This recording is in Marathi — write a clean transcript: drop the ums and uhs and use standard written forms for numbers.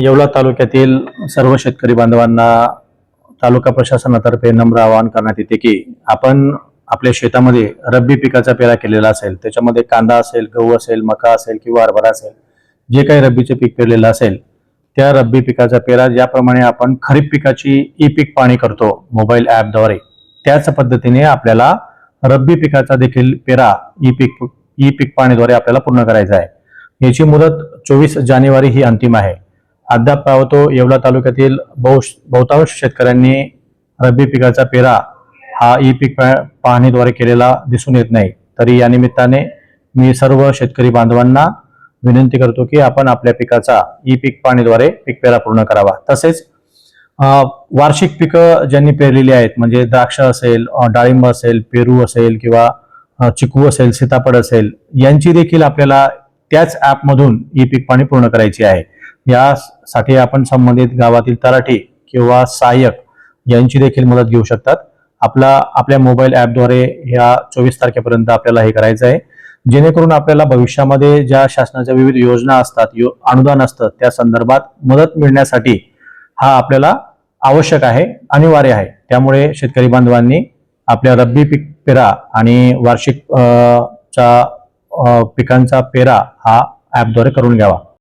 येवला तालुक्यातील सर्व शेतकरी बांधवांना तालुका प्रशासनातर्फे नम्र आवाहन करण्यात येते की आपण आपल्या शेतामध्ये रब्बी पिकाचा पेरा केलेला असेल, त्याच्यामध्ये कांदा असेल, गहू असेल, मका असेल किंवा हरभरा असेल, जे काही रब्बीचे पीक पेरलेलं असेल त्या रब्बी पिकाचा पेरा ज्याप्रमाणे आपण खरीप पिकाची ई पीक पाहणी करतो मोबाईल ॲपद्वारे, त्याच पद्धतीने आपल्याला रब्बी पिकाचा देखील पेरा ई पीक पाहणीद्वारे आपल्याला पूर्ण करायचा आहे। याची मुदत 24 जानेवारी ही अंतिम आहे। अद्याप पाहतो येवला तालुक्यातील बहुतांश शेतकऱ्यांनी रब्बी पिकाचा पेरा हा ई पीक पाहणीद्वारे केलेला दिसून येत नाही। तरी या निमित्ताने मी सर्व शेतकरी बांधवांना विनंती करतो की आपण आपल्या पिकाचा ई पीक पाहणीद्वारे पीक पेरा पूर्ण करावा। तसेच वार्षिक पिकं ज्यांनी पेरलेली आहेत, म्हणजे द्राक्ष असेल, डाळिंब असेल, पेरू असेल किंवा चिकू असेल, सीताफळ असेल, यांची देखील आपल्याला त्याच ॲपमधून ई पीक पाहणी पूर्ण करायची आहे। यासाठी आपण संबंधित गावातील तलाठी किंवा सहाय्यक यांची देखील मदत घेऊ शकतात। आपल्या मोबाईल ॲपद्वारे या 24 तारखेपर्यंत आपल्याला हे करायचं आहे, जेणेकरून आपल्याला भविष्यामध्ये ज्या शासनाच्या विविध योजना असतात, अनुदान असतं, त्या संदर्भात मदत मिळण्यासाठी हा आपल्याला आवश्यक आहे, अनिवार्य आहे। त्यामुळे शेतकरी बांधवांनी आपल्या रब्बी पीक पेरा आणि वार्षिक पिकांचा पेरा हा ॲपद्वारे करून घ्यावा।